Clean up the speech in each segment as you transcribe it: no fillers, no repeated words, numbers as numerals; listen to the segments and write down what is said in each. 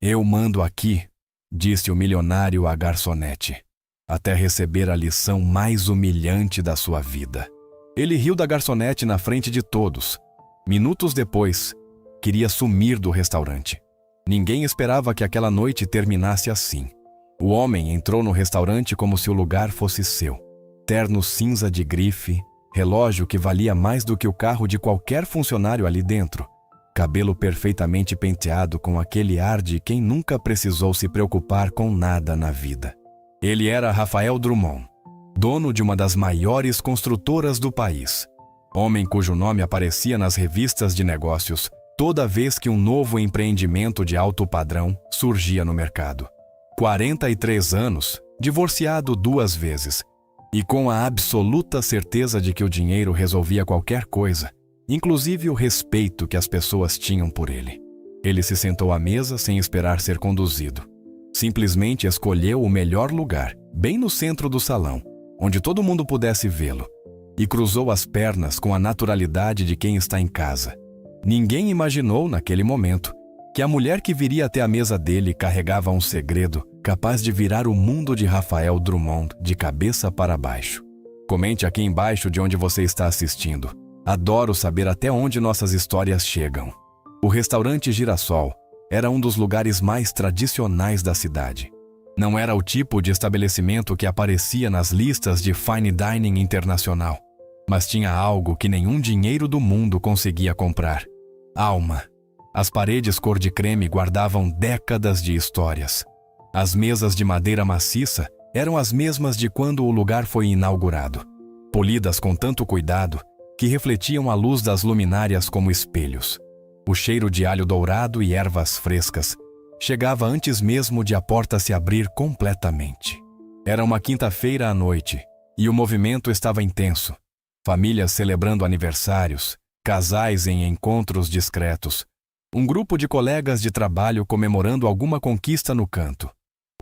Eu mando aqui, disse o milionário à garçonete, até receber a lição mais humilhante da sua vida. Ele riu da garçonete na frente de todos. Minutos depois, queria sumir do restaurante. Ninguém esperava que aquela noite terminasse assim. O homem entrou no restaurante como se o lugar fosse seu. Terno cinza de grife, relógio que valia mais do que o carro de qualquer funcionário ali dentro. Cabelo perfeitamente penteado com aquele ar de quem nunca precisou se preocupar com nada na vida. Ele era Rafael Drummond, dono de uma das maiores construtoras do país. Homem cujo nome aparecia nas revistas de negócios toda vez que um novo empreendimento de alto padrão surgia no mercado. 43 anos, divorciado 2 vezes, e com a absoluta certeza de que o dinheiro resolvia qualquer coisa, inclusive o respeito que as pessoas tinham por ele. Ele se sentou à mesa sem esperar ser conduzido. Simplesmente escolheu o melhor lugar, bem no centro do salão, onde todo mundo pudesse vê-lo, e cruzou as pernas com a naturalidade de quem está em casa. Ninguém imaginou, naquele momento, que a mulher que viria até a mesa dele carregava um segredo capaz de virar o mundo de Rafael Drummond de cabeça para baixo. Comente aqui embaixo de onde você está assistindo. Adoro saber até onde nossas histórias chegam. O restaurante Girassol era um dos lugares mais tradicionais da cidade. Não era o tipo de estabelecimento que aparecia nas listas de fine dining internacional, mas tinha algo que nenhum dinheiro do mundo conseguia comprar: alma. As paredes cor de creme guardavam décadas de histórias. As mesas de madeira maciça eram as mesmas de quando o lugar foi inaugurado, polidas com tanto cuidado que refletiam a luz das luminárias como espelhos. O cheiro de alho dourado e ervas frescas chegava antes mesmo de a porta se abrir completamente. Era uma quinta-feira à noite e o movimento estava intenso. Famílias celebrando aniversários, casais em encontros discretos, um grupo de colegas de trabalho comemorando alguma conquista no canto.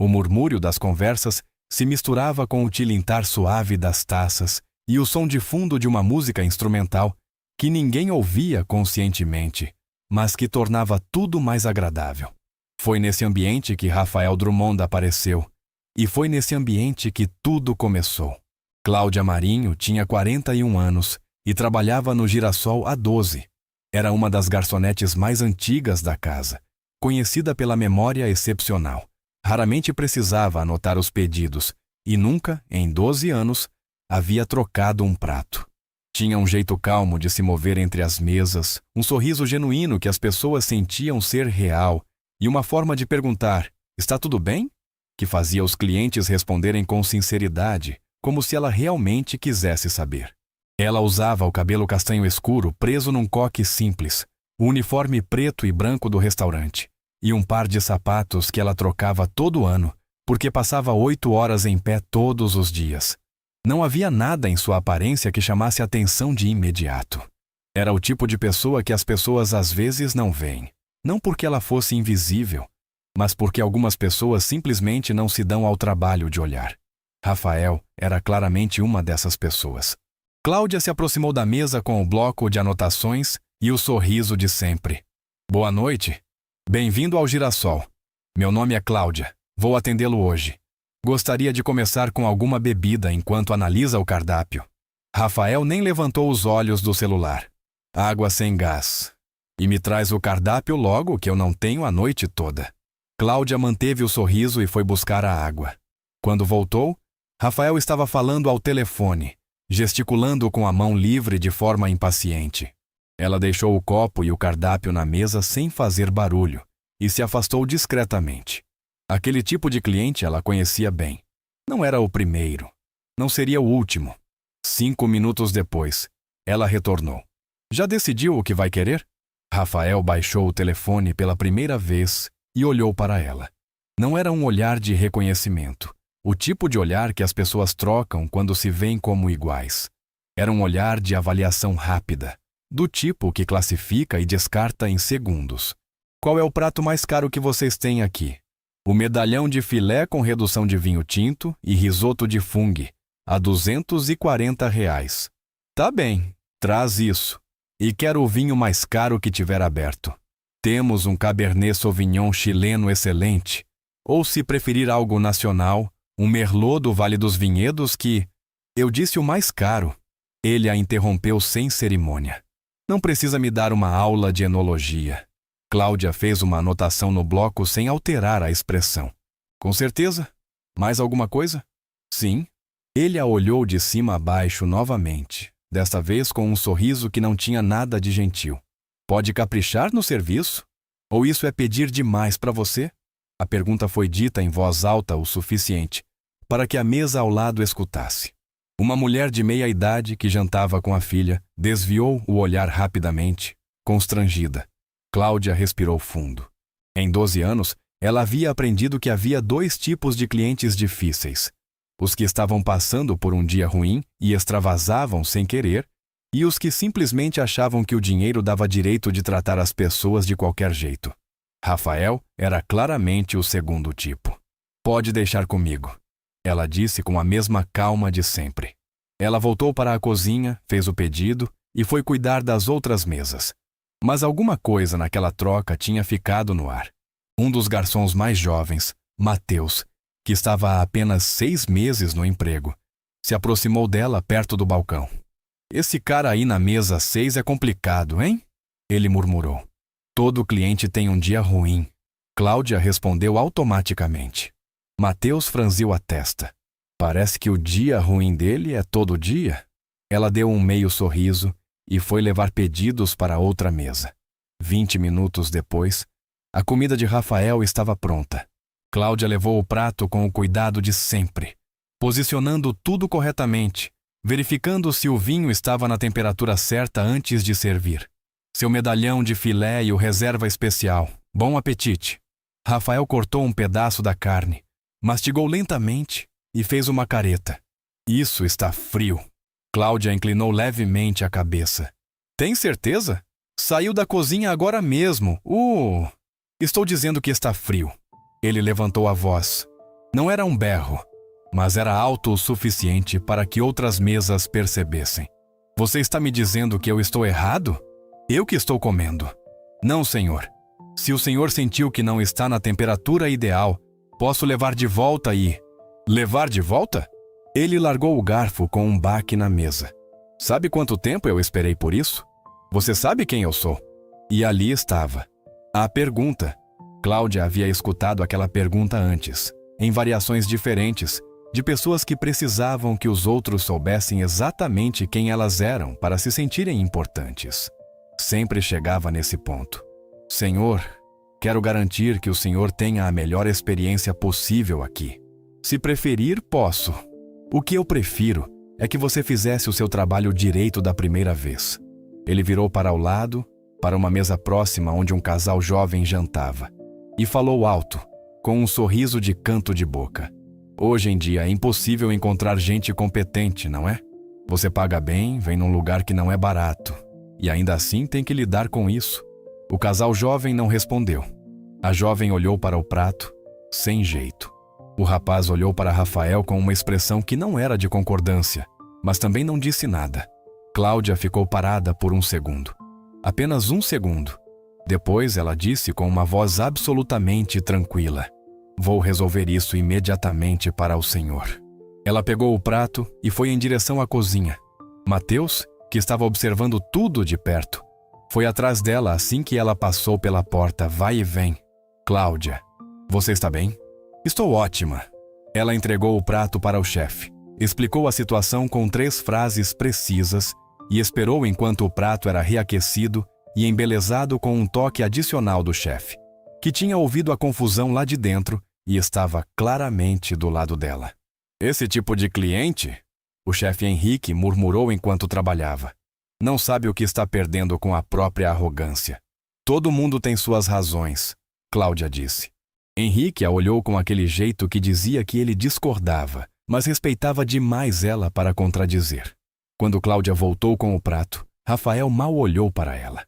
O murmúrio das conversas se misturava com o tilintar suave das taças e o som de fundo de uma música instrumental que ninguém ouvia conscientemente, mas que tornava tudo mais agradável. Foi nesse ambiente que Rafael Drummond apareceu, e foi nesse ambiente que tudo começou. Cláudia Marinho tinha 41 anos e trabalhava no Girassol há 12. Era uma das garçonetes mais antigas da casa, conhecida pela memória excepcional. Raramente precisava anotar os pedidos e nunca, em 12 anos, havia trocado um prato. Tinha um jeito calmo de se mover entre as mesas, um sorriso genuíno que as pessoas sentiam ser real e uma forma de perguntar: "Está tudo bem?", que fazia os clientes responderem com sinceridade, como se ela realmente quisesse saber. Ela usava o cabelo castanho escuro preso num coque simples, o uniforme preto e branco do restaurante, e um par de sapatos que ela trocava todo ano, porque passava 8 horas em pé todos os dias. Não havia nada em sua aparência que chamasse atenção de imediato. Era o tipo de pessoa que as pessoas às vezes não veem, não porque ela fosse invisível, mas porque algumas pessoas simplesmente não se dão ao trabalho de olhar. Rafael era claramente uma dessas pessoas. Cláudia se aproximou da mesa com o bloco de anotações e o sorriso de sempre. "Boa noite. Bem-vindo ao Girassol. Meu nome é Cláudia. Vou atendê-lo hoje. Gostaria de começar com alguma bebida enquanto analisa o cardápio." Rafael nem levantou os olhos do celular. "Água sem gás. E me traz o cardápio logo, que eu não tenho a noite toda." Cláudia manteve o sorriso e foi buscar a água. Quando voltou, Rafael estava falando ao telefone, gesticulando com a mão livre de forma impaciente. Ela deixou o copo e o cardápio na mesa sem fazer barulho e se afastou discretamente. Aquele tipo de cliente ela conhecia bem. Não era o primeiro. Não seria o último. 5 minutos depois, ela retornou. "Já decidiu o que vai querer?" Rafael baixou o telefone pela primeira vez e olhou para ela. Não era um olhar de reconhecimento, o tipo de olhar que as pessoas trocam quando se veem como iguais. Era um olhar de avaliação rápida, do tipo que classifica e descarta em segundos. "Qual é o prato mais caro que vocês têm aqui?" "O medalhão de filé com redução de vinho tinto e risoto de fungo, a R$ 240. "Tá bem, traz isso. E quero o vinho mais caro que tiver aberto." Temos um Cabernet Sauvignon chileno excelente, ou se preferir algo nacional, um Merlot do Vale dos Vinhedos que... Eu disse o mais caro. Ele a interrompeu sem cerimônia. Não precisa me dar uma aula de enologia. Cláudia fez uma anotação no bloco sem alterar a expressão. Com certeza? Mais alguma coisa? Sim. Ele a olhou de cima a baixo novamente, desta vez com um sorriso que não tinha nada de gentil. Pode caprichar no serviço? Ou isso é pedir demais para você? A pergunta foi dita em voz alta o suficiente para que a mesa ao lado escutasse. Uma mulher de meia idade que jantava com a filha desviou o olhar rapidamente, constrangida. Cláudia respirou fundo. Em 12 anos, ela havia aprendido que havia 2 tipos de clientes difíceis: os que estavam passando por um dia ruim e extravasavam sem querer, e os que simplesmente achavam que o dinheiro dava direito de tratar as pessoas de qualquer jeito. Rafael era claramente o segundo tipo. Pode deixar comigo, ela disse com a mesma calma de sempre. Ela voltou para a cozinha, fez o pedido e foi cuidar das outras mesas. Mas alguma coisa naquela troca tinha ficado no ar. Um dos garçons mais jovens, Mateus, que estava há apenas 6 meses no emprego, se aproximou dela perto do balcão. Esse cara aí na mesa 6 é complicado, hein? Ele murmurou. Todo cliente tem um dia ruim. Cláudia respondeu automaticamente. Mateus franziu a testa. Parece que o dia ruim dele é todo dia. Ela deu um meio sorriso e foi levar pedidos para outra mesa. 20 minutos depois, a comida de Rafael estava pronta. Cláudia levou o prato com o cuidado de sempre, posicionando tudo corretamente, verificando se o vinho estava na temperatura certa antes de servir. Seu medalhão de filé e o reserva especial. Bom apetite. Rafael cortou um pedaço da carne, mastigou lentamente e fez uma careta. Isso está frio. Cláudia inclinou levemente a cabeça. Tem certeza? Saiu da cozinha agora mesmo. Estou dizendo que está frio. Ele levantou a voz. Não era um berro, mas era alto o suficiente para que outras mesas percebessem. Você está me dizendo que eu estou errado? Eu que estou comendo. Não, senhor. Se o senhor sentiu que não está na temperatura ideal, posso levar de volta e... Levar de volta? Ele largou o garfo com um baque na mesa. Sabe quanto tempo eu esperei por isso? Você sabe quem eu sou? E ali estava. A pergunta. Cláudia havia escutado aquela pergunta antes, em variações diferentes, de pessoas que precisavam que os outros soubessem exatamente quem elas eram para se sentirem importantes. Sempre chegava nesse ponto. Senhor, quero garantir que o senhor tenha a melhor experiência possível aqui. Se preferir, posso. O que eu prefiro é que você fizesse o seu trabalho direito da primeira vez. Ele virou para o lado, para uma mesa próxima onde um casal jovem jantava, e falou alto, com um sorriso de canto de boca. Hoje em dia é impossível encontrar gente competente, não é? Você paga bem, vem num lugar que não é barato, e ainda assim tem que lidar com isso. O casal jovem não respondeu. A jovem olhou para o prato, sem jeito. O rapaz olhou para Rafael com uma expressão que não era de concordância, mas também não disse nada. Cláudia ficou parada por um segundo. Apenas um segundo. Depois ela disse com uma voz absolutamente tranquila: Vou resolver isso imediatamente para o senhor. Ela pegou o prato e foi em direção à cozinha. Mateus, que estava observando tudo de perto, foi atrás dela assim que ela passou pela porta, vai e vem. Cláudia, você está bem? Estou ótima. Ela entregou o prato para o chefe, explicou a situação com 3 frases precisas e esperou enquanto o prato era reaquecido e embelezado com um toque adicional do chefe, que tinha ouvido a confusão lá de dentro e estava claramente do lado dela. Esse tipo de cliente, o chefe Henrique murmurou enquanto trabalhava, não sabe o que está perdendo com a própria arrogância. Todo mundo tem suas razões, Cláudia disse. Henrique a olhou com aquele jeito que dizia que ele discordava, mas respeitava demais ela para contradizer. Quando Cláudia voltou com o prato, Rafael mal olhou para ela.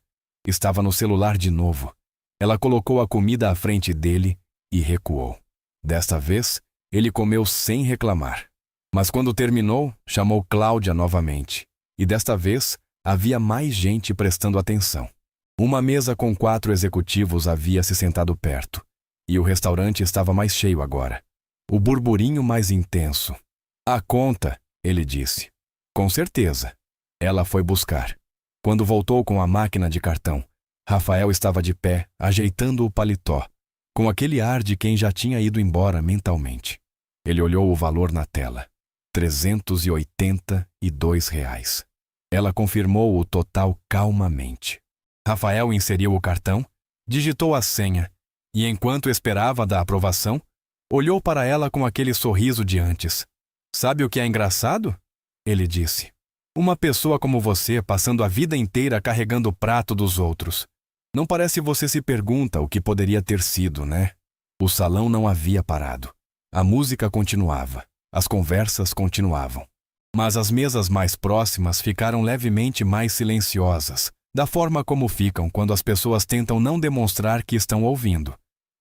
Estava no celular de novo. Ela colocou a comida à frente dele e recuou. Desta vez, ele comeu sem reclamar. Mas quando terminou, chamou Cláudia novamente. E desta vez, havia mais gente prestando atenção. Uma mesa com 4 executivos havia se sentado perto, e o restaurante estava mais cheio agora. O burburinho mais intenso. "A conta", ele disse. "Com certeza." Ela foi buscar. Quando voltou com a máquina de cartão, Rafael estava de pé, ajeitando o paletó, com aquele ar de quem já tinha ido embora mentalmente. Ele olhou o valor na tela. R$ 382. Ela confirmou o total calmamente. Rafael inseriu o cartão, digitou a senha e, enquanto esperava da aprovação, olhou para ela com aquele sorriso de antes. "Sabe o que é engraçado?" ele disse. "Uma pessoa como você passando a vida inteira carregando o prato dos outros. Não parece você se pergunta o que poderia ter sido, né?" O salão não havia parado. A música continuava. As conversas continuavam. Mas as mesas mais próximas ficaram levemente mais silenciosas, da forma como ficam quando as pessoas tentam não demonstrar que estão ouvindo.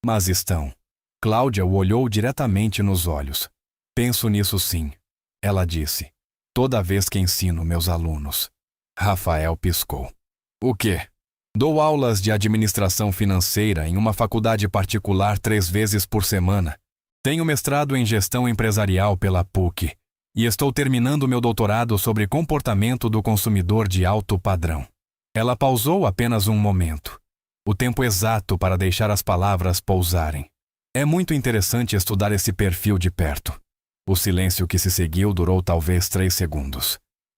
Mas estão. Cláudia o olhou diretamente nos olhos. "Penso nisso sim", ela disse. "Toda vez que ensino meus alunos." Rafael piscou. "O quê?" "Dou aulas de administração financeira em uma faculdade particular 3 vezes por semana. Tenho mestrado em gestão empresarial pela PUC e estou terminando meu doutorado sobre comportamento do consumidor de alto padrão." Ela pausou apenas um momento. O tempo exato para deixar as palavras pousarem. "É muito interessante estudar esse perfil de perto." O silêncio que se seguiu durou talvez 3 segundos.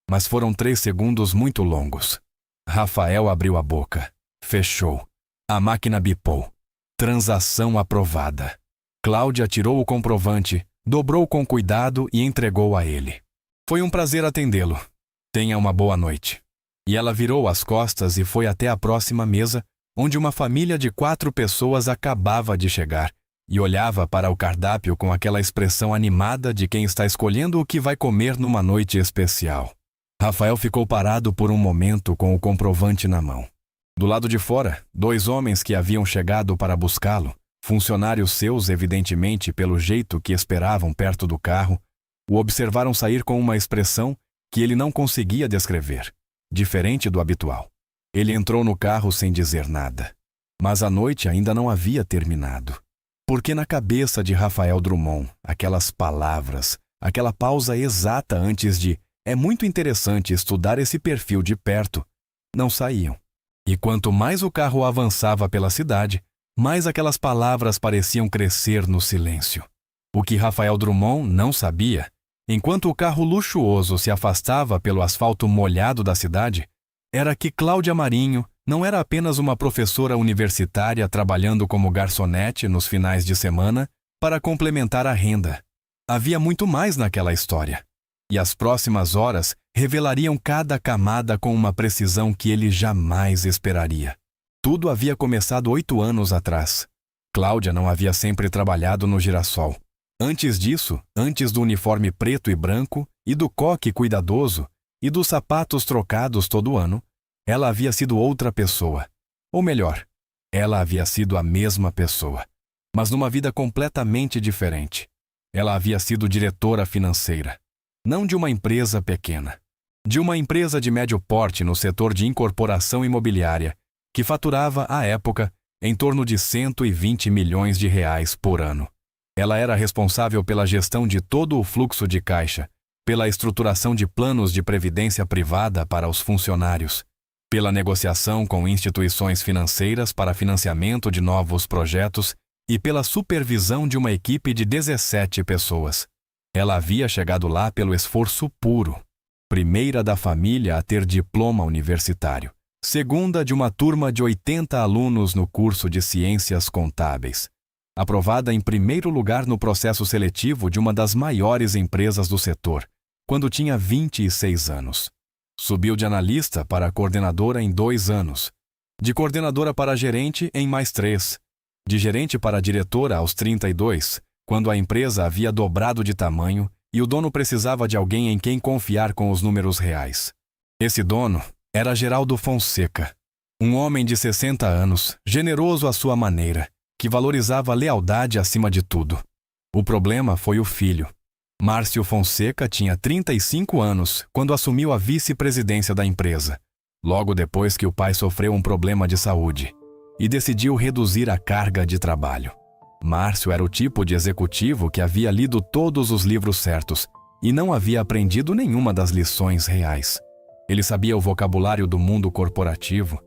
Mas foram 3 segundos muito longos. Rafael abriu a boca. Fechou. A máquina bipou. Transação aprovada. Cláudia tirou o comprovante, dobrou com cuidado e entregou a ele. "Foi um prazer atendê-lo. Tenha uma boa noite." E ela virou as costas e foi até a próxima mesa, onde uma família de 4 pessoas acabava de chegar e olhava para o cardápio com aquela expressão animada de quem está escolhendo o que vai comer numa noite especial. Rafael ficou parado por um momento com o comprovante na mão. Do lado de fora, 2 homens que haviam chegado para buscá-lo, funcionários seus, evidentemente pelo jeito que esperavam perto do carro, o observaram sair com uma expressão que ele não conseguia descrever, diferente do habitual. Ele entrou no carro sem dizer nada. Mas a noite ainda não havia terminado. Porque na cabeça de Rafael Drummond, aquelas palavras, aquela pausa exata antes de "é muito interessante estudar esse perfil de perto", não saíam. E quanto mais o carro avançava pela cidade, mais aquelas palavras pareciam crescer no silêncio. O que Rafael Drummond não sabia, enquanto o carro luxuoso se afastava pelo asfalto molhado da cidade, era que Cláudia Marinho não era apenas uma professora universitária trabalhando como garçonete nos finais de semana para complementar a renda. Havia muito mais naquela história. E as próximas horas revelariam cada camada com uma precisão que ele jamais esperaria. Tudo havia começado 8 anos atrás. Cláudia não havia sempre trabalhado no Girassol. Antes disso, antes do uniforme preto e branco, e do coque cuidadoso, e dos sapatos trocados todo ano, ela havia sido outra pessoa. Ou melhor, ela havia sido a mesma pessoa, mas numa vida completamente diferente. Ela havia sido diretora financeira. Não de uma empresa pequena. De uma empresa de médio porte no setor de incorporação imobiliária, que faturava, à época, em torno de R$ 120 milhões por ano. Ela era responsável pela gestão de todo o fluxo de caixa, pela estruturação de planos de previdência privada para os funcionários, pela negociação com instituições financeiras para financiamento de novos projetos e pela supervisão de uma equipe de 17 pessoas. Ela havia chegado lá pelo esforço puro. Primeira da família a ter diploma universitário. Segunda de uma turma de 80 alunos no curso de Ciências Contábeis. Aprovada em primeiro lugar no processo seletivo de uma das maiores empresas do setor, quando tinha 26 anos. Subiu de analista para coordenadora em 2 anos. De coordenadora para gerente em mais 3. De gerente para diretora aos 32, quando a empresa havia dobrado de tamanho e o dono precisava de alguém em quem confiar com os números reais. Esse dono era Geraldo Fonseca, um homem de 60 anos, generoso à sua maneira, que valorizava a lealdade acima de tudo. O problema foi o filho. Márcio Fonseca tinha 35 anos quando assumiu a vice-presidência da empresa. logo depois que o pai sofreu um problema de saúde e decidiu reduzir a carga de trabalho. Márcio era o tipo de executivo que havia lido todos os livros certos e não havia aprendido nenhuma das lições reais. Ele sabia o vocabulário do mundo corporativo,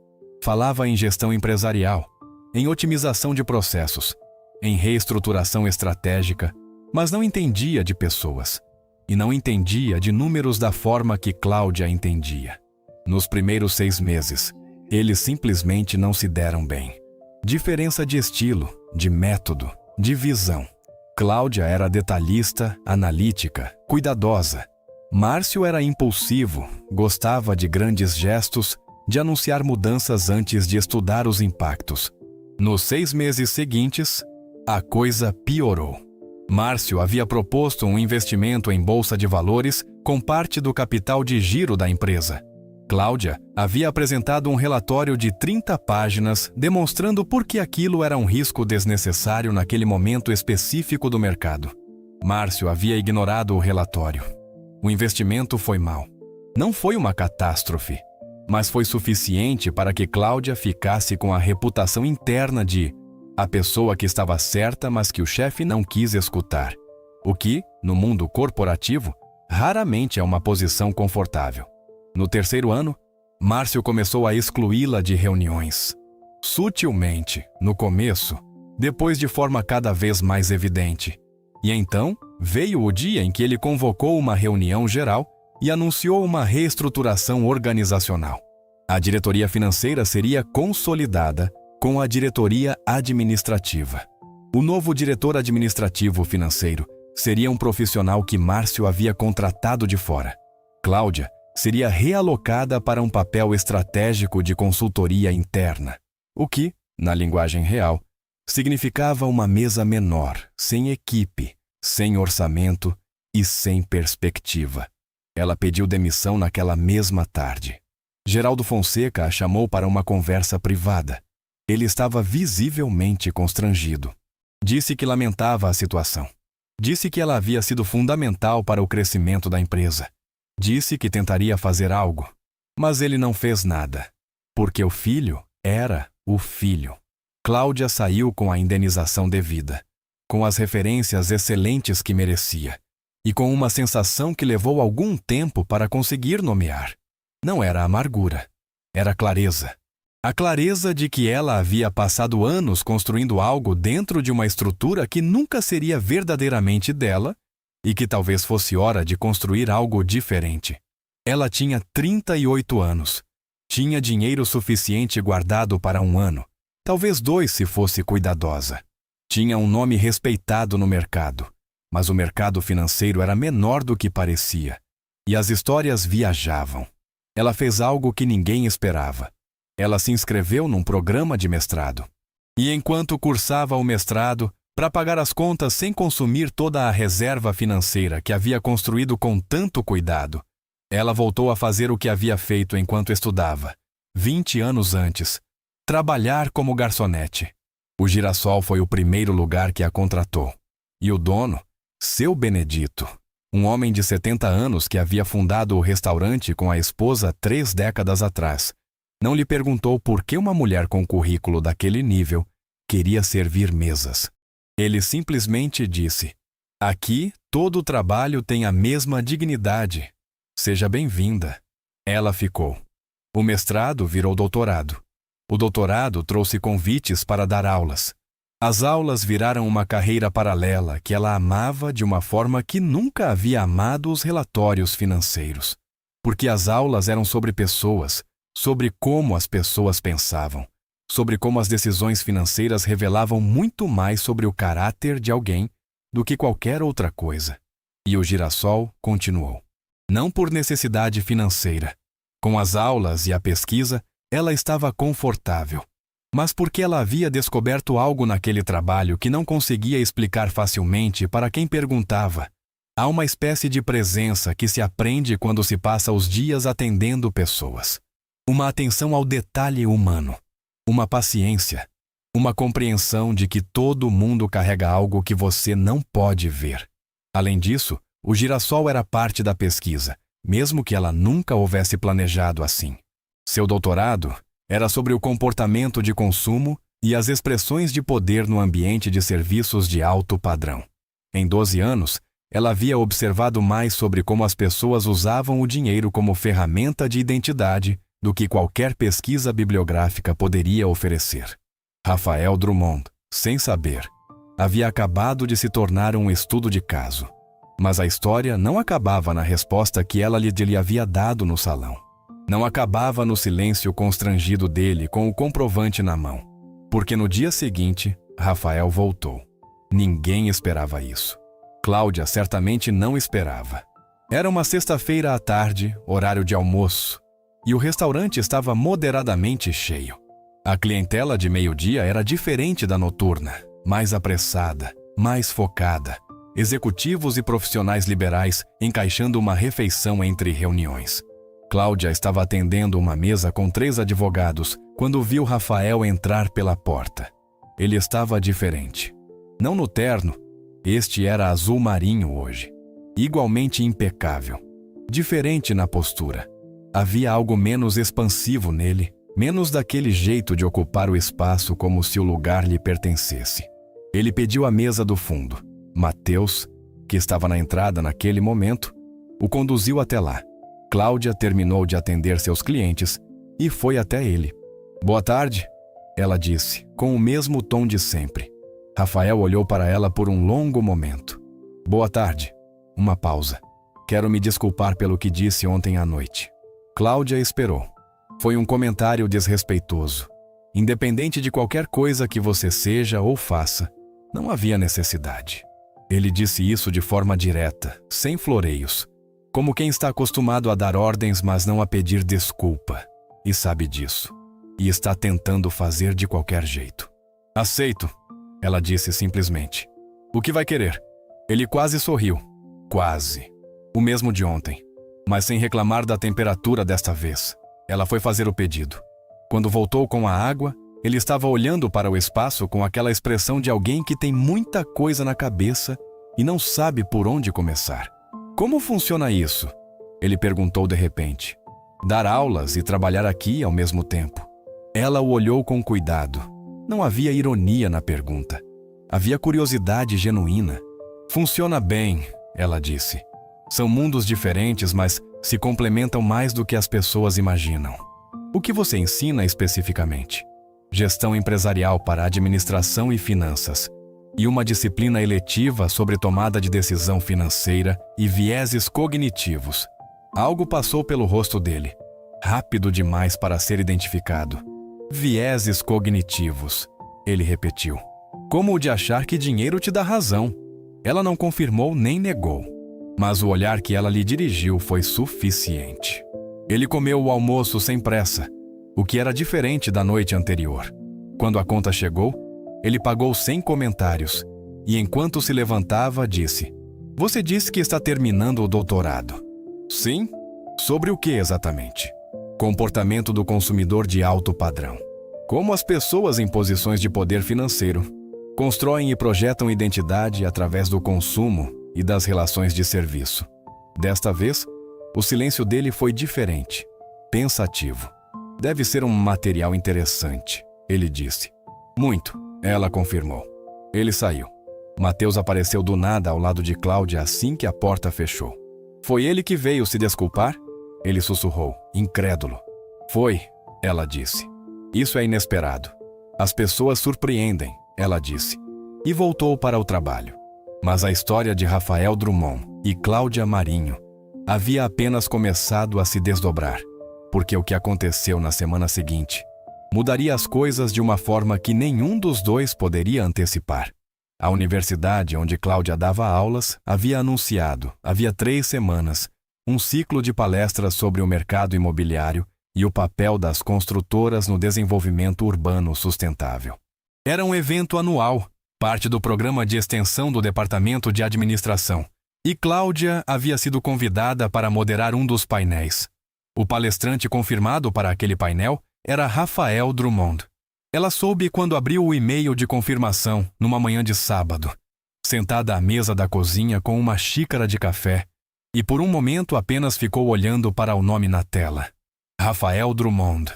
falava em gestão empresarial, em otimização de processos, em reestruturação estratégica, mas não entendia de pessoas e não entendia de números da forma que Cláudia entendia. Nos primeiros 6 meses, eles simplesmente não se deram bem. Diferença de estilo, de método, de visão. Cláudia era detalhista, analítica, cuidadosa. Márcio era impulsivo, gostava de grandes gestos, de anunciar mudanças antes de estudar os impactos. Nos 6 meses seguintes, a coisa piorou. Márcio havia proposto um investimento em bolsa de valores com parte do capital de giro da empresa. Cláudia havia apresentado um relatório de 30 páginas demonstrando por que aquilo era um risco desnecessário naquele momento específico do mercado. Márcio havia ignorado o relatório. O investimento foi mau. Não foi uma catástrofe, mas foi suficiente para que Cláudia ficasse com a reputação interna de a pessoa que estava certa, mas que o chefe não quis escutar. O que, no mundo corporativo, raramente é uma posição confortável. No 3º ano, Márcio começou a excluí-la de reuniões. Sutilmente, no começo, depois de forma cada vez mais evidente. E então, veio o dia em que ele convocou uma reunião geral e anunciou uma reestruturação organizacional. A diretoria financeira seria consolidada com a diretoria administrativa. O novo diretor administrativo financeiro seria um profissional que Márcio havia contratado de fora. Cláudia seria realocada para um papel estratégico de consultoria interna, o que, na linguagem real, significava uma mesa menor, sem equipe, sem orçamento e sem perspectiva. Ela pediu demissão naquela mesma tarde. Geraldo Fonseca a chamou para uma conversa privada. Ele estava visivelmente constrangido. Disse que lamentava a situação. Disse que ela havia sido fundamental para o crescimento da empresa. Disse que tentaria fazer algo, mas ele não fez nada, porque o filho era o filho. Cláudia saiu com a indenização devida, com as referências excelentes que merecia, e com uma sensação que levou algum tempo para conseguir nomear. Não era amargura, era clareza. A clareza de que ela havia passado anos construindo algo dentro de uma estrutura que nunca seria verdadeiramente dela, e que talvez fosse hora de construir algo diferente. Ela tinha 38 anos. Tinha dinheiro suficiente guardado para 1 ano, talvez 2 se fosse cuidadosa. Tinha um nome respeitado no mercado, mas o mercado financeiro era menor do que parecia, e as histórias viajavam. Ela fez algo que ninguém esperava. Ela se inscreveu num programa de mestrado. E enquanto cursava o mestrado, para pagar as contas sem consumir toda a reserva financeira que havia construído com tanto cuidado, ela voltou a fazer o que havia feito enquanto estudava, 20 anos antes, trabalhar como garçonete. O Girassol foi o primeiro lugar que a contratou. E o dono, seu Benedito, um homem de 70 anos que havia fundado o restaurante com a esposa 3 décadas atrás, não lhe perguntou por que uma mulher com currículo daquele nível queria servir mesas. Ele simplesmente disse: aqui todo o trabalho tem a mesma dignidade. Seja bem-vinda. Ela ficou. O mestrado virou doutorado. O doutorado trouxe convites para dar aulas. As aulas viraram uma carreira paralela que ela amava de uma forma que nunca havia amado os relatórios financeiros. Porque as aulas eram sobre pessoas, sobre como as pessoas pensavam, sobre como as decisões financeiras revelavam muito mais sobre o caráter de alguém do que qualquer outra coisa. E o Girassol continuou. Não por necessidade financeira. Com as aulas e a pesquisa, ela estava confortável. Mas porque ela havia descoberto algo naquele trabalho que não conseguia explicar facilmente para quem perguntava. Há uma espécie de presença que se aprende quando se passa os dias atendendo pessoas. Uma atenção ao detalhe humano. Uma paciência, uma compreensão de que todo mundo carrega algo que você não pode ver. Além disso, o Girassol era parte da pesquisa, mesmo que ela nunca houvesse planejado assim. Seu doutorado era sobre o comportamento de consumo e as expressões de poder no ambiente de serviços de alto padrão. Em 12 anos, ela havia observado mais sobre como as pessoas usavam o dinheiro como ferramenta de identidade do que qualquer pesquisa bibliográfica poderia oferecer. Raphael Drummond, sem saber, havia acabado de se tornar um estudo de caso. Mas a história não acabava na resposta que ela lhe havia dado no salão. Não acabava no silêncio constrangido dele com o comprovante na mão. Porque no dia seguinte, Rafael voltou. Ninguém esperava isso. Cláudia certamente não esperava. Era uma sexta-feira à tarde, horário de almoço, e o restaurante estava moderadamente cheio. A clientela de meio-dia era diferente da noturna, mais apressada, mais focada. Executivos e profissionais liberais encaixando uma refeição entre reuniões. Cláudia estava atendendo uma mesa com 3 advogados quando viu Rafael entrar pela porta. Ele estava diferente. Não no terno, este era azul marinho hoje. Igualmente impecável. Diferente na postura. Havia algo menos expansivo nele, menos daquele jeito de ocupar o espaço como se o lugar lhe pertencesse. Ele pediu a mesa do fundo. Mateus, que estava na entrada naquele momento, o conduziu até lá. Cláudia terminou de atender seus clientes e foi até ele. "Boa tarde", ela disse, com o mesmo tom de sempre. Rafael olhou para ela por um longo momento. "Boa tarde." Uma pausa. "Quero me desculpar pelo que disse ontem à noite." Cláudia esperou. Foi um comentário desrespeitoso. Independente de qualquer coisa que você seja ou faça, não havia necessidade. Ele disse isso de forma direta, sem floreios, como quem está acostumado a dar ordens, mas não a pedir desculpa, e sabe disso, e está tentando fazer de qualquer jeito. "Aceito", ela disse simplesmente. "O que vai querer?" Ele quase sorriu. Quase. O mesmo de ontem, mas sem reclamar da temperatura desta vez. Ela foi fazer o pedido. Quando voltou com a água, ele estava olhando para o espaço com aquela expressão de alguém que tem muita coisa na cabeça e não sabe por onde começar. "Como funciona isso?" ele perguntou de repente. "Dar aulas e trabalhar aqui ao mesmo tempo." Ela o olhou com cuidado. Não havia ironia na pergunta. Havia curiosidade genuína. "Funciona bem", ela disse. "São mundos diferentes, mas se complementam mais do que as pessoas imaginam." "O que você ensina especificamente?" "Gestão empresarial para administração e finanças, e uma disciplina eletiva sobre tomada de decisão financeira e vieses cognitivos." Algo passou pelo rosto dele, rápido demais para ser identificado. "Vieses cognitivos", ele repetiu. "Como o de achar que dinheiro te dá razão." Ela não confirmou nem negou, mas o olhar que ela lhe dirigiu foi suficiente. Ele comeu o almoço sem pressa, o que era diferente da noite anterior. Quando a conta chegou, ele pagou sem comentários, e enquanto se levantava, disse: "Você disse que está terminando o doutorado." "Sim? Sobre o que exatamente?" "Comportamento do consumidor de alto padrão. Como as pessoas em posições de poder financeiro constroem e projetam identidade através do consumo e das relações de serviço." Desta vez, o silêncio dele foi diferente, pensativo. "Deve ser um material interessante", ele disse. "Muito", ela confirmou. Ele saiu. Mateus apareceu do nada ao lado de Cláudia assim que a porta fechou. "Foi ele que veio se desculpar?" Ele sussurrou, incrédulo. "Foi", ela disse. "Isso é inesperado. As pessoas surpreendem", ela disse. E voltou para o trabalho. Mas a história de Raphael Drummond e Cláudia Marinho havia apenas começado a se desdobrar, porque o que aconteceu na semana seguinte mudaria as coisas de uma forma que nenhum dos dois poderia antecipar. A universidade onde Cláudia dava aulas havia anunciado, havia 3 semanas, um ciclo de palestras sobre o mercado imobiliário e o papel das construtoras no desenvolvimento urbano sustentável. Era um evento anual, parte do programa de extensão do Departamento de Administração, e Cláudia havia sido convidada para moderar um dos painéis. O palestrante confirmado para aquele painel era Raphael Drummond. Ela soube quando abriu o e-mail de confirmação numa manhã de sábado, sentada à mesa da cozinha com uma xícara de café, e por um momento apenas ficou olhando para o nome na tela. Rafael Drummond,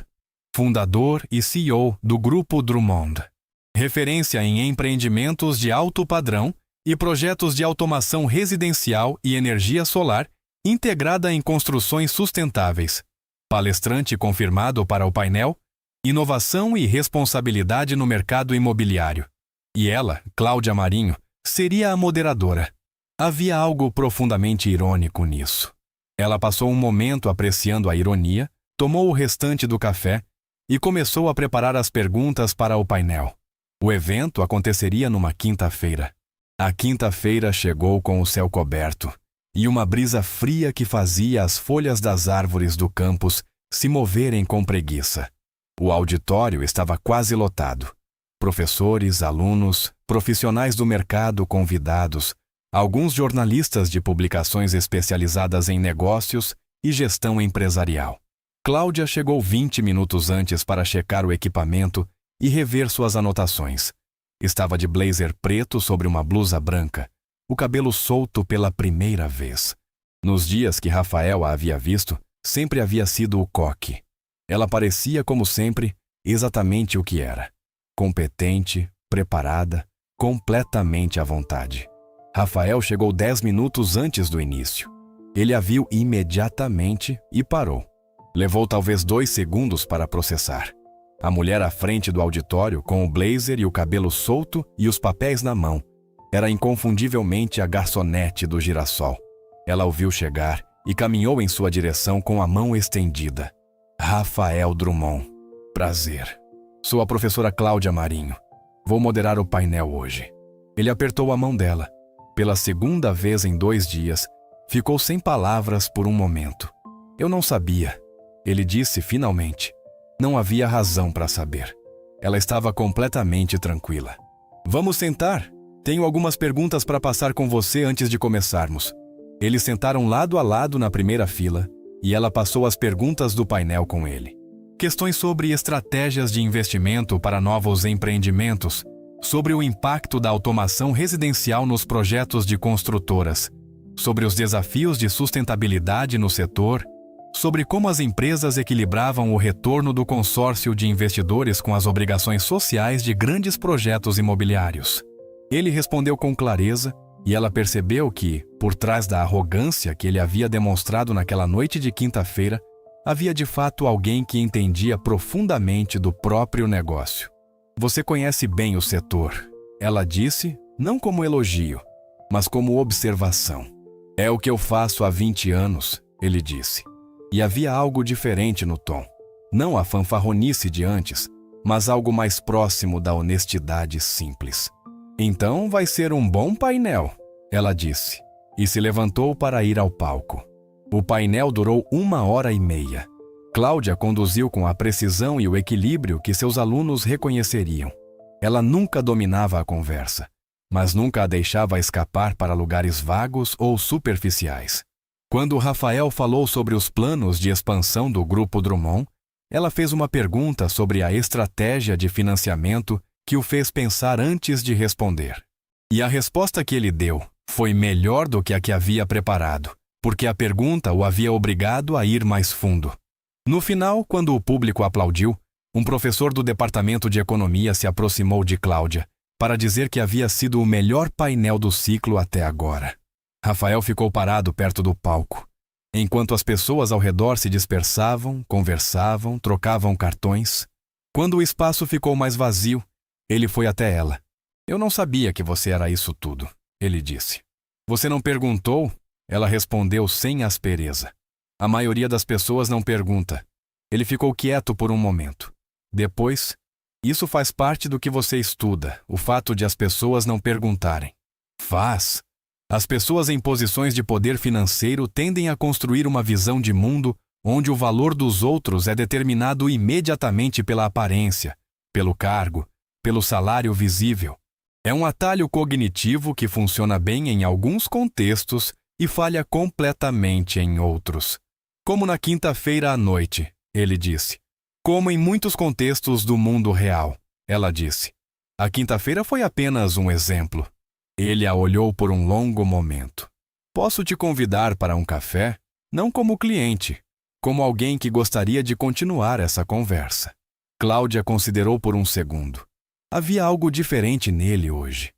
fundador e CEO do Grupo Drummond. Referência em empreendimentos de alto padrão e projetos de automação residencial e energia solar integrada em construções sustentáveis. Palestrante confirmado para o painel Inovação e Responsabilidade no Mercado Imobiliário. E ela, Cláudia Marinho, seria a moderadora. Havia algo profundamente irônico nisso. Ela passou um momento apreciando a ironia, tomou o restante do café e começou a preparar as perguntas para o painel. O evento aconteceria numa quinta-feira. A quinta-feira chegou com o céu coberto e uma brisa fria que fazia as folhas das árvores do campus se moverem com preguiça. O auditório estava quase lotado. Professores, alunos, profissionais do mercado convidados, alguns jornalistas de publicações especializadas em negócios e gestão empresarial. Cláudia chegou 20 minutos antes para checar o equipamento e rever suas anotações. Estava de blazer preto sobre uma blusa branca, o cabelo solto pela primeira vez. Nos dias que Rafael a havia visto, sempre havia sido o coque. Ela parecia, como sempre, exatamente o que era. Competente, preparada, completamente à vontade. Rafael chegou 10 minutos antes do início. Ele a viu imediatamente e parou. Levou talvez 2 segundos para processar. A mulher à frente do auditório, com o blazer e o cabelo solto e os papéis na mão, era inconfundivelmente a garçonete do Girassol. Ela o viu chegar e caminhou em sua direção com a mão estendida. Rafael Drummond. Prazer. Sou a professora Cláudia Marinho. Vou moderar o painel hoje. Ele apertou a mão dela. Pela segunda vez em 2 dias, ficou sem palavras por um momento. Eu não sabia. Ele disse finalmente. Não havia razão para saber. Ela estava completamente tranquila. Vamos sentar? Tenho algumas perguntas para passar com você antes de começarmos. Eles sentaram lado a lado na primeira fila e ela passou as perguntas do painel com ele. Questões sobre estratégias de investimento para novos empreendimentos, sobre o impacto da automação residencial nos projetos de construtoras, sobre os desafios de sustentabilidade no setor, sobre como as empresas equilibravam o retorno do consórcio de investidores com as obrigações sociais de grandes projetos imobiliários. Ele respondeu com clareza e ela percebeu que, por trás da arrogância que ele havia demonstrado naquela noite de quinta-feira, havia de fato alguém que entendia profundamente do próprio negócio. Você conhece bem o setor, ela disse, não como elogio, mas como observação. É o que eu faço há 20 anos, ele disse. E havia algo diferente no tom. Não a fanfarronice de antes, mas algo mais próximo da honestidade simples. Então vai ser um bom painel, ela disse, e se levantou para ir ao palco. O painel durou 1h30. Cláudia conduziu com a precisão e o equilíbrio que seus alunos reconheceriam. Ela nunca dominava a conversa, mas nunca a deixava escapar para lugares vagos ou superficiais. Quando Rafael falou sobre os planos de expansão do Grupo Drummond, ela fez uma pergunta sobre a estratégia de financiamento que o fez pensar antes de responder. E a resposta que ele deu foi melhor do que a que havia preparado, porque a pergunta o havia obrigado a ir mais fundo. No final, quando o público aplaudiu, um professor do departamento de economia se aproximou de Cláudia para dizer que havia sido o melhor painel do ciclo até agora. Rafael ficou parado perto do palco, enquanto as pessoas ao redor se dispersavam, conversavam, trocavam cartões. Quando o espaço ficou mais vazio, ele foi até ela. Eu não sabia que você era isso tudo, ele disse. Você não perguntou? Ela respondeu sem aspereza. A maioria das pessoas não pergunta. Ele ficou quieto por um momento. Depois, isso faz parte do que você estuda, o fato de as pessoas não perguntarem. Faz. As pessoas em posições de poder financeiro tendem a construir uma visão de mundo onde o valor dos outros é determinado imediatamente pela aparência, pelo cargo, pelo salário visível. É um atalho cognitivo que funciona bem em alguns contextos e falha completamente em outros. Como na quinta-feira à noite, ele disse. Como em muitos contextos do mundo real, ela disse. A quinta-feira foi apenas um exemplo. Ele a olhou por um longo momento. Posso te convidar para um café? Não como cliente. como alguém que gostaria de continuar essa conversa. Cláudia considerou por um segundo. Havia algo diferente nele hoje.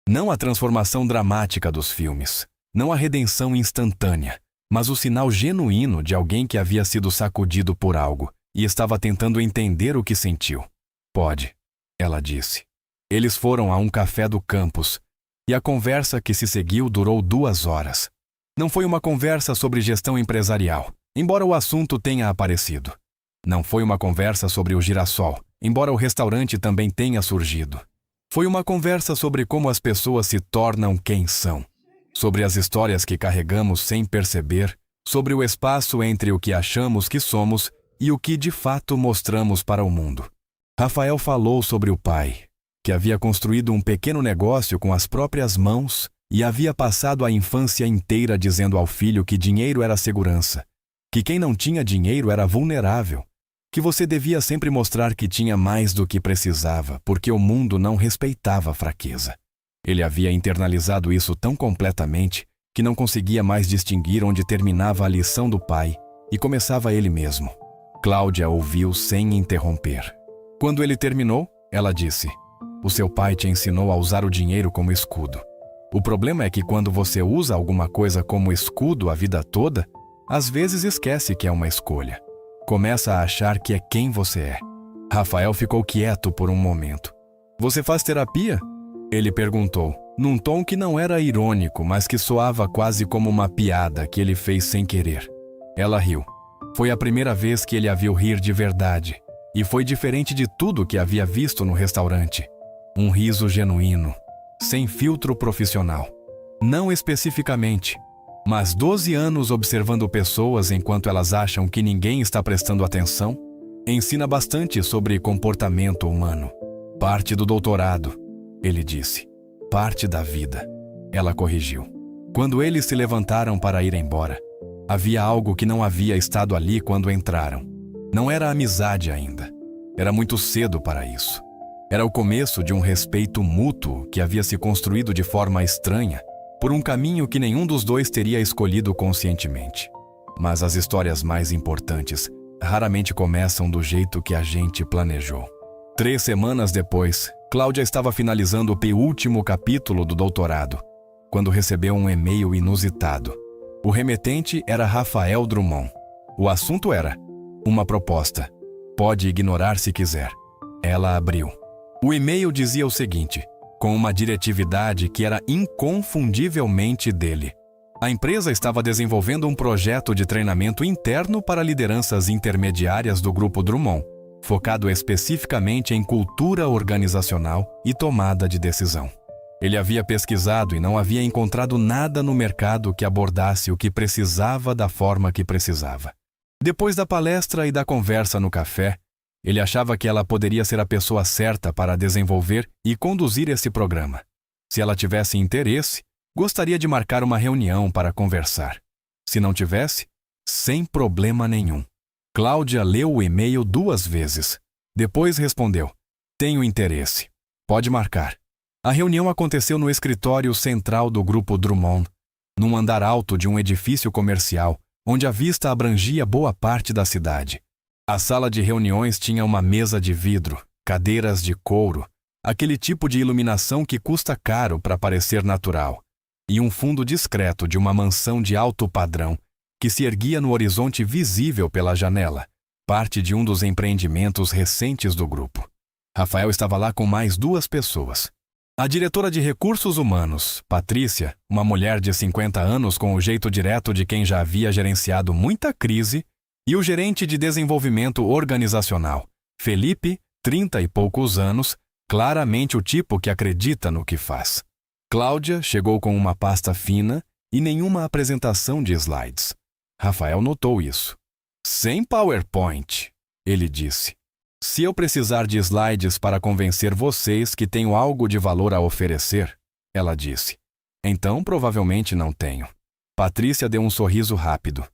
Não a transformação dramática dos filmes, não a redenção instantânea, mas o sinal genuíno de alguém que havia sido sacudido por algo e estava tentando entender o que sentiu. Pode, ela disse. Eles foram a um café do campus e a conversa que se seguiu durou 2 horas. Não foi uma conversa sobre gestão empresarial, embora o assunto tenha aparecido. Não foi uma conversa sobre o girassol, embora o restaurante também tenha surgido. Foi uma conversa sobre como as pessoas se tornam quem são, sobre as histórias que carregamos sem perceber, sobre o espaço entre o que achamos que somos e o que de fato mostramos para o mundo. Rafael falou sobre o pai, que havia construído um pequeno negócio com as próprias mãos e havia passado a infância inteira dizendo ao filho que dinheiro era segurança, que quem não tinha dinheiro era vulnerável, que você devia sempre mostrar que tinha mais do que precisava, porque o mundo não respeitava a fraqueza. Ele havia internalizado isso tão completamente que não conseguia mais distinguir onde terminava a lição do pai e começava ele mesmo. Cláudia ouviu sem interromper. Quando ele terminou, ela disse: "O seu pai te ensinou a usar o dinheiro como escudo. O problema é que quando você usa alguma coisa como escudo a vida toda, às vezes esquece que é uma escolha. Começa a achar que é quem você é." Rafael ficou quieto por um momento. "Você faz terapia?" Ele perguntou, num tom que não era irônico, mas que soava quase como uma piada que ele fez sem querer. Ela riu. Foi a primeira vez que ele a viu rir de verdade, e foi diferente de tudo que havia visto no restaurante. Um riso genuíno, sem filtro profissional. Não especificamente, mas 12 anos observando pessoas enquanto elas acham que ninguém está prestando atenção, ensina bastante sobre comportamento humano. Parte do doutorado, ele disse. Parte da vida. Ela corrigiu. Quando eles se levantaram para ir embora, havia algo que não havia estado ali quando entraram. Não era amizade ainda. Era muito cedo para isso. Era o começo de um respeito mútuo que havia se construído de forma estranha, por um caminho que nenhum dos dois teria escolhido conscientemente. Mas as histórias mais importantes raramente começam do jeito que a gente planejou. 3 semanas depois, Cláudia estava finalizando o penúltimo capítulo do doutorado, quando recebeu um e-mail inusitado. O remetente era Rafael Drummond. O assunto era: uma proposta. Pode ignorar se quiser. Ela abriu. O e-mail dizia o seguinte, com uma diretividade que era inconfundivelmente dele. A empresa estava desenvolvendo um projeto de treinamento interno para lideranças intermediárias do Grupo Drummond, focado especificamente em cultura organizacional e tomada de decisão. Ele havia pesquisado e não havia encontrado nada no mercado que abordasse o que precisava da forma que precisava. Depois da palestra e da conversa no café, ele achava que ela poderia ser a pessoa certa para desenvolver e conduzir esse programa. Se ela tivesse interesse, gostaria de marcar uma reunião para conversar. Se não tivesse, sem problema nenhum. Cláudia leu o e-mail 2 vezes. Depois respondeu: "Tenho interesse. Pode marcar." A reunião aconteceu no escritório central do Grupo Drummond, num andar alto de um edifício comercial, onde a vista abrangia boa parte da cidade. A sala de reuniões tinha uma mesa de vidro, cadeiras de couro, aquele tipo de iluminação que custa caro para parecer natural, e um fundo discreto de uma mansão de alto padrão que se erguia no horizonte visível pela janela, parte de um dos empreendimentos recentes do grupo. Rafael estava lá com mais 2 pessoas. A diretora de recursos humanos, Patrícia, uma mulher de 50 anos com o jeito direto de quem já havia gerenciado muita crise, e o gerente de desenvolvimento organizacional, Felipe, 30 e poucos anos, claramente o tipo que acredita no que faz. Cláudia chegou com uma pasta fina e nenhuma apresentação de slides. Rafael notou isso. "Sem PowerPoint", ele disse. "Se eu precisar de slides para convencer vocês que tenho algo de valor a oferecer", ela disse. "Então, provavelmente não tenho." Patrícia deu um sorriso rápido.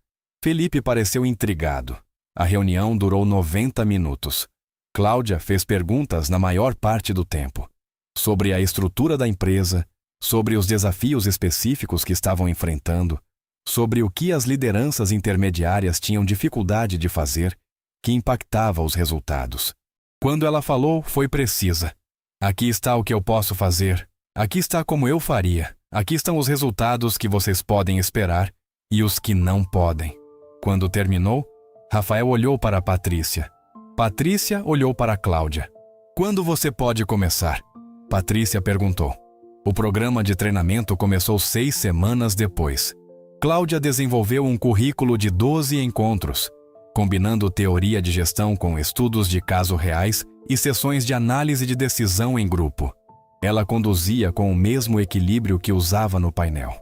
Felipe pareceu intrigado. A reunião durou 90 minutos. Cláudia fez perguntas na maior parte do tempo. Sobre a estrutura da empresa, sobre os desafios específicos que estavam enfrentando, sobre o que as lideranças intermediárias tinham dificuldade de fazer, que impactava os resultados. Quando ela falou, foi precisa. Aqui está o que eu posso fazer, aqui está como eu faria, aqui estão os resultados que vocês podem esperar e os que não podem. Quando terminou, Rafael olhou para Patrícia. Patrícia olhou para Cláudia. Quando você pode começar? Patrícia perguntou. O programa de treinamento começou 6 semanas depois. Cláudia desenvolveu um currículo de 12 encontros, combinando teoria de gestão com estudos de casos reais e sessões de análise de decisão em grupo. Ela conduzia com o mesmo equilíbrio que usava no painel.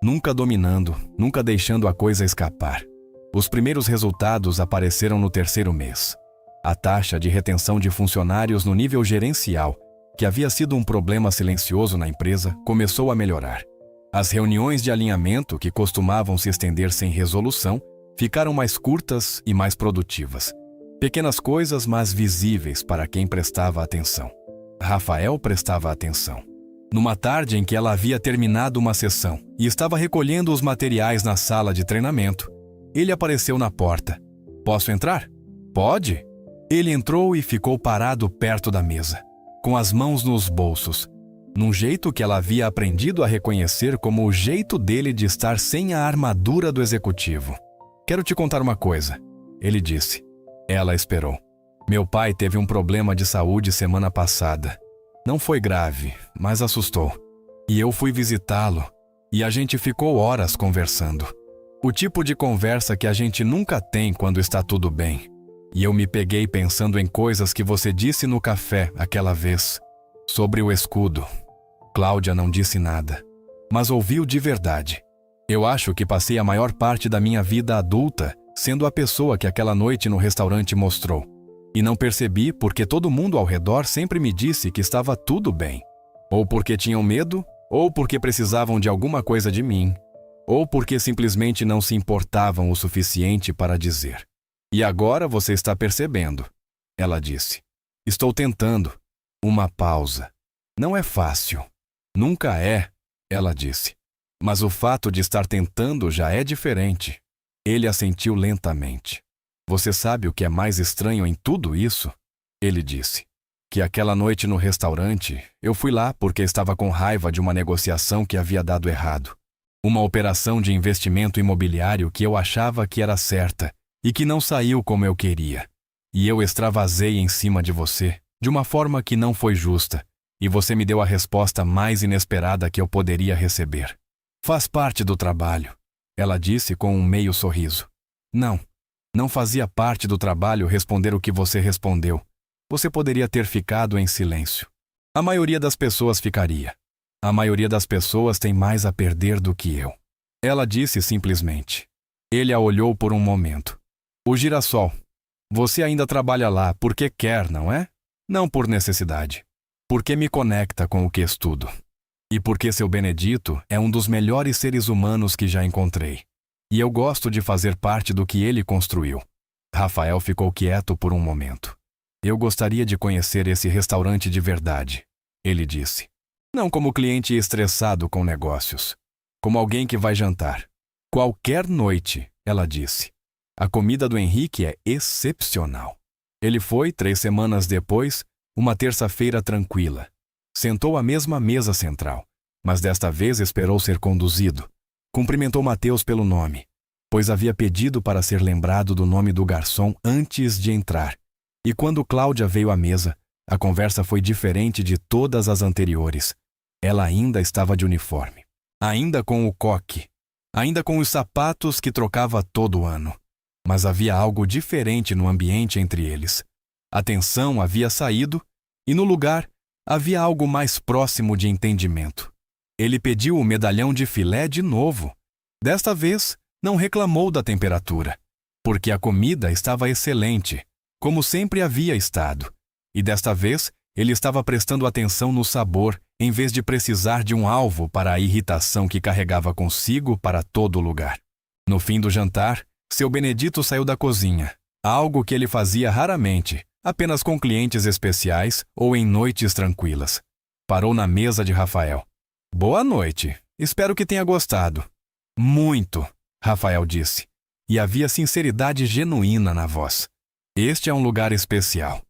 Nunca dominando, nunca deixando a coisa escapar. Os primeiros resultados apareceram no 3º mês. A taxa de retenção de funcionários no nível gerencial, que havia sido um problema silencioso na empresa, começou a melhorar. As reuniões de alinhamento, que costumavam se estender sem resolução, ficaram mais curtas e mais produtivas. Pequenas coisas, mas visíveis para quem prestava atenção. Rafael prestava atenção. Numa tarde em que ela havia terminado uma sessão e estava recolhendo os materiais na sala de treinamento, ele apareceu na porta. Posso entrar? Pode. Ele entrou e ficou parado perto da mesa, com as mãos nos bolsos, num jeito que ela havia aprendido a reconhecer como o jeito dele de estar sem a armadura do executivo. Quero te contar uma coisa, ele disse. Ela esperou. Meu pai teve um problema de saúde semana passada. Não foi grave, mas assustou. E eu fui visitá-lo, e a gente ficou horas conversando. O tipo de conversa que a gente nunca tem quando está tudo bem. E eu me peguei pensando em coisas que você disse no café aquela vez, sobre o escudo. Cláudia não disse nada, mas ouviu de verdade. Eu acho que passei a maior parte da minha vida adulta sendo a pessoa que aquela noite no restaurante mostrou. E não percebi porque todo mundo ao redor sempre me disse que estava tudo bem. Ou porque tinham medo, ou porque precisavam de alguma coisa de mim, ou porque simplesmente não se importavam o suficiente para dizer. E agora você está percebendo, ela disse. Estou tentando. Uma pausa. Não é fácil. Nunca é, ela disse. Mas o fato de estar tentando já é diferente. Ele assentiu lentamente. Você sabe o que é mais estranho em tudo isso? Ele disse. Que aquela noite no restaurante, eu fui lá porque estava com raiva de uma negociação que havia dado errado. Uma operação de investimento imobiliário que eu achava que era certa e que não saiu como eu queria. E eu extravasei em cima de você, de uma forma que não foi justa, e você me deu a resposta mais inesperada que eu poderia receber. Faz parte do trabalho, ela disse com um meio sorriso. Não fazia parte do trabalho responder o que você respondeu. Você poderia ter ficado em silêncio. A maioria das pessoas ficaria. A maioria das pessoas tem mais a perder do que eu. Ela disse simplesmente. Ele a olhou por um momento. O girassol. Você ainda trabalha lá porque quer, não é? Não por necessidade. Porque me conecta com o que estudo. E porque seu Benedito é um dos melhores seres humanos que já encontrei. E eu gosto de fazer parte do que ele construiu. Rafael ficou quieto por um momento. Eu gostaria de conhecer esse restaurante de verdade, ele disse. Não como cliente estressado com negócios. Como alguém que vai jantar. Qualquer noite, ela disse. A comida do Henrique é excepcional. Ele foi, 3 semanas depois, uma terça-feira tranquila. Sentou à mesma mesa central, mas desta vez esperou ser conduzido. Cumprimentou Mateus pelo nome, pois havia pedido para ser lembrado do nome do garçom antes de entrar. E quando Cláudia veio à mesa, a conversa foi diferente de todas as anteriores. Ela ainda estava de uniforme, ainda com o coque, ainda com os sapatos que trocava todo ano. Mas havia algo diferente no ambiente entre eles. A tensão havia saído e, no lugar, havia algo mais próximo de entendimento. Ele pediu o medalhão de filé de novo. Desta vez, não reclamou da temperatura, porque a comida estava excelente, como sempre havia estado. E desta vez, ele estava prestando atenção no sabor, em vez de precisar de um alvo para a irritação que carregava consigo para todo lugar. No fim do jantar, seu Benedito saiu da cozinha, algo que ele fazia raramente, apenas com clientes especiais ou em noites tranquilas. Parou na mesa de Rafael. Boa noite. Espero que tenha gostado. Muito. Rafael disse, e havia sinceridade genuína na voz. Este é um lugar especial.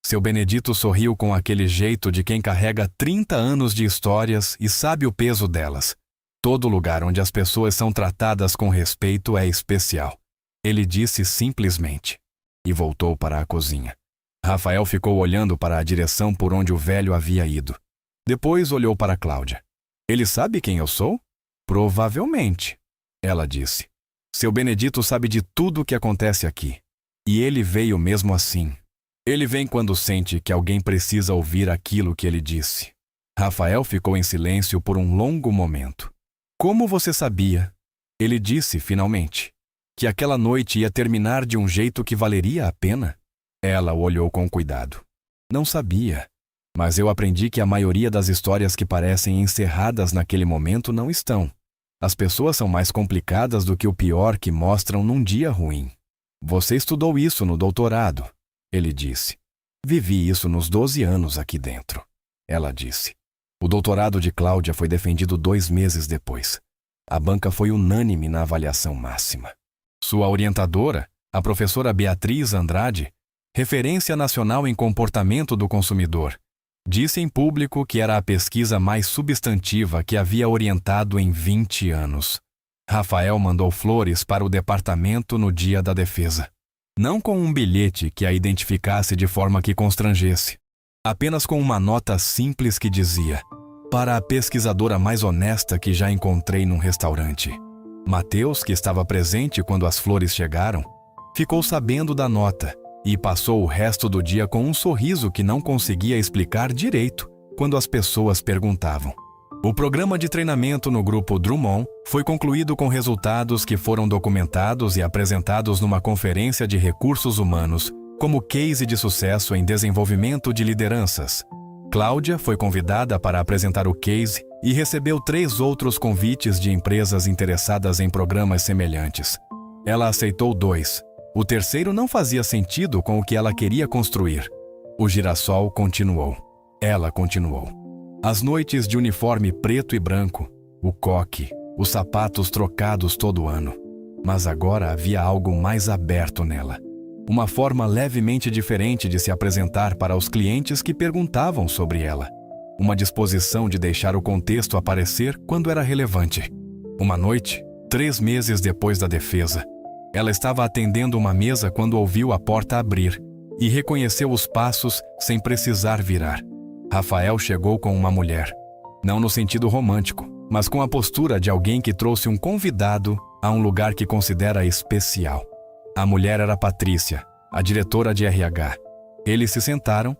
Seu Benedito sorriu com aquele jeito de quem carrega 30 anos de histórias e sabe o peso delas. Todo lugar onde as pessoas são tratadas com respeito é especial. Ele disse simplesmente. E voltou para a cozinha. Rafael ficou olhando para a direção por onde o velho havia ido. Depois olhou para Cláudia. Ele sabe quem eu sou? Provavelmente, ela disse. Seu Benedito sabe de tudo o que acontece aqui. E ele veio mesmo assim. Ele vem quando sente que alguém precisa ouvir aquilo que ele disse. Rafael ficou em silêncio por um longo momento. Como você sabia? Ele disse, finalmente, que aquela noite ia terminar de um jeito que valeria a pena? Ela o olhou com cuidado. Não sabia, mas eu aprendi que a maioria das histórias que parecem encerradas naquele momento não estão. As pessoas são mais complicadas do que o pior que mostram num dia ruim. Você estudou isso no doutorado, ele disse. Vivi isso nos 12 anos aqui dentro, ela disse. O doutorado de Cláudia foi defendido 2 meses depois. A banca foi unânime na avaliação máxima. Sua orientadora, a professora Beatriz Andrade, referência nacional em comportamento do consumidor, disse em público que era a pesquisa mais substantiva que havia orientado em 20 anos. Rafael mandou flores para o departamento no dia da defesa. Não com um bilhete que a identificasse de forma que constrangesse. Apenas com uma nota simples que dizia: para a pesquisadora mais honesta que já encontrei num restaurante. Mateus, que estava presente quando as flores chegaram, ficou sabendo da nota e passou o resto do dia com um sorriso que não conseguia explicar direito quando as pessoas perguntavam. O programa de treinamento no grupo Drummond foi concluído com resultados que foram documentados e apresentados numa conferência de recursos humanos como case de sucesso em desenvolvimento de lideranças. Cláudia foi convidada para apresentar o case e recebeu 3 outros convites de empresas interessadas em programas semelhantes. Ela aceitou 2. O terceiro não fazia sentido com o que ela queria construir. O girassol continuou. Ela continuou. As noites de uniforme preto e branco, o coque, os sapatos trocados todo ano. Mas agora havia algo mais aberto nela. Uma forma levemente diferente de se apresentar para os clientes que perguntavam sobre ela. Uma disposição de deixar o contexto aparecer quando era relevante. Uma noite, 3 meses depois da defesa, ela estava atendendo uma mesa quando ouviu a porta abrir e reconheceu os passos sem precisar virar. Rafael chegou com uma mulher. Não no sentido romântico, mas com a postura de alguém que trouxe um convidado a um lugar que considera especial. A mulher era Patrícia, a diretora de RH. Eles se sentaram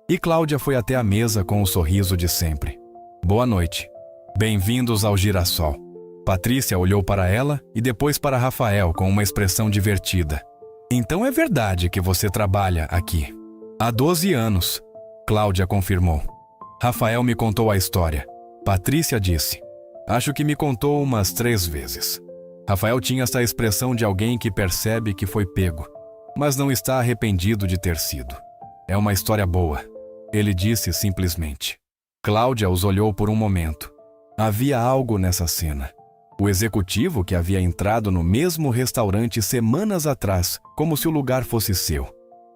e Cláudia foi até a mesa com o sorriso de sempre. Boa noite. Bem-vindos ao Girassol. Patrícia olhou para ela e depois para Rafael com uma expressão divertida. Então é verdade que você trabalha aqui. Há 12 anos. Cláudia confirmou. Rafael me contou a história. Patrícia disse. Acho que me contou umas 3 vezes. Rafael tinha essa expressão de alguém que percebe que foi pego, mas não está arrependido de ter sido. É uma história boa, ele disse simplesmente. Cláudia os olhou por um momento. Havia algo nessa cena. O executivo que havia entrado no mesmo restaurante semanas atrás, como se o lugar fosse seu,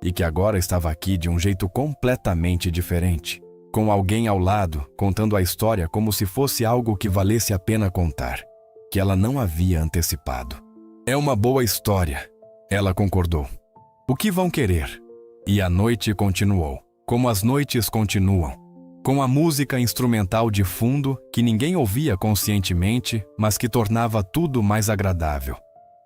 e que agora estava aqui de um jeito completamente diferente, com alguém ao lado contando a história como se fosse algo que valesse a pena contar, que ela não havia antecipado. É uma boa história, ela concordou. O que vão querer? E a noite continuou, como as noites continuam, com a música instrumental de fundo que ninguém ouvia conscientemente, mas que tornava tudo mais agradável,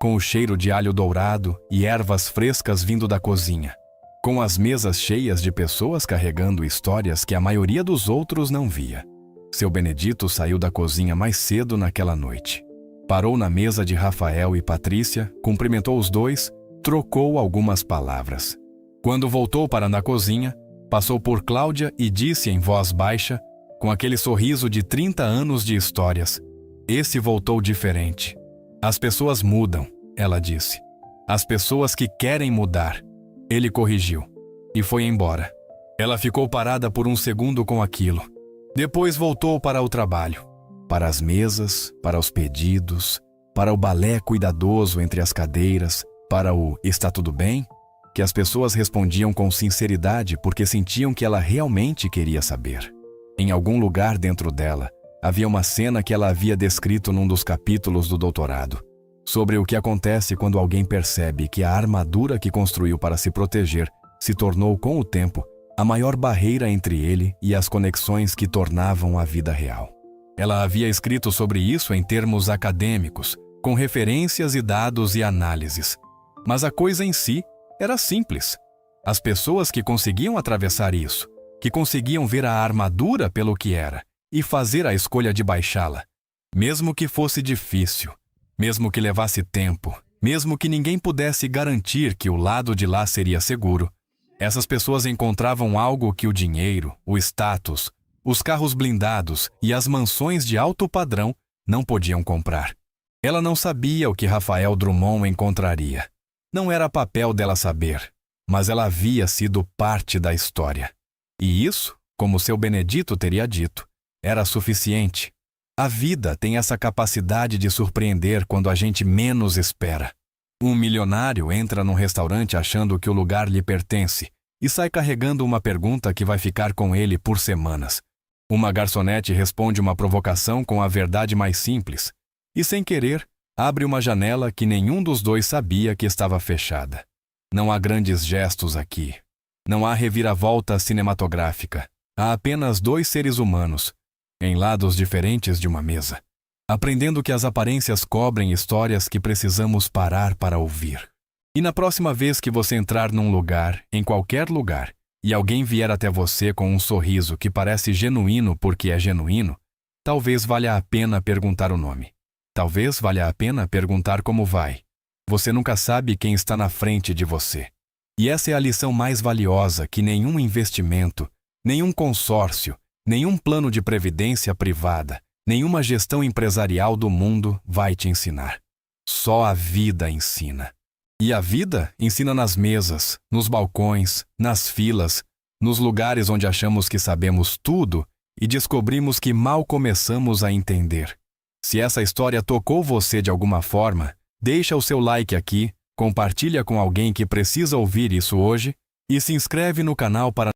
com o cheiro de alho dourado e ervas frescas vindo da cozinha, com as mesas cheias de pessoas carregando histórias que a maioria dos outros não via. Seu Benedito saiu da cozinha mais cedo naquela noite. Parou na mesa de Rafael e Patrícia, cumprimentou os dois, trocou algumas palavras. Quando voltou para na cozinha, passou por Cláudia e disse em voz baixa, com aquele sorriso de 30 anos de histórias: esse voltou diferente. As pessoas mudam, ela disse. As pessoas que querem mudar. Ele corrigiu. E foi embora. Ela ficou parada por um segundo com aquilo. Depois voltou para o trabalho. Para as mesas, para os pedidos, para o balé cuidadoso entre as cadeiras, para o "está tudo bem?", que as pessoas respondiam com sinceridade porque sentiam que ela realmente queria saber. Em algum lugar dentro dela, havia uma cena que ela havia descrito num dos capítulos do doutorado, sobre o que acontece quando alguém percebe que a armadura que construiu para se proteger se tornou, com o tempo, a maior barreira entre ele e as conexões que tornavam a vida real. Ela havia escrito sobre isso em termos acadêmicos, com referências e dados e análises. Mas a coisa em si era simples. As pessoas que conseguiam atravessar isso, que conseguiam ver a armadura pelo que era e fazer a escolha de baixá-la, mesmo que fosse difícil, mesmo que levasse tempo, mesmo que ninguém pudesse garantir que o lado de lá seria seguro, essas pessoas encontravam algo que o dinheiro, o status, os carros blindados e as mansões de alto padrão não podiam comprar. Ela não sabia o que Rafael Drummond encontraria. Não era papel dela saber, mas ela havia sido parte da história. E isso, como seu Benedito teria dito, era suficiente. A vida tem essa capacidade de surpreender quando a gente menos espera. Um milionário entra num restaurante achando que o lugar lhe pertence e sai carregando uma pergunta que vai ficar com ele por semanas. Uma garçonete responde uma provocação com a verdade mais simples e, sem querer, abre uma janela que nenhum dos dois sabia que estava fechada. Não há grandes gestos aqui. Não há reviravolta cinematográfica. Há apenas dois seres humanos, em lados diferentes de uma mesa, aprendendo que as aparências cobrem histórias que precisamos parar para ouvir. E na próxima vez que você entrar num lugar, em qualquer lugar, e alguém vier até você com um sorriso que parece genuíno porque é genuíno, talvez valha a pena perguntar o nome. Talvez valha a pena perguntar como vai. Você nunca sabe quem está na frente de você. E essa é a lição mais valiosa que nenhum investimento, nenhum consórcio, nenhum plano de previdência privada, nenhuma gestão empresarial do mundo vai te ensinar. Só a vida ensina. E a vida ensina nas mesas, nos balcões, nas filas, nos lugares onde achamos que sabemos tudo e descobrimos que mal começamos a entender. Se essa história tocou você de alguma forma, deixa o seu like aqui, compartilha com alguém que precisa ouvir isso hoje e se inscreve no canal para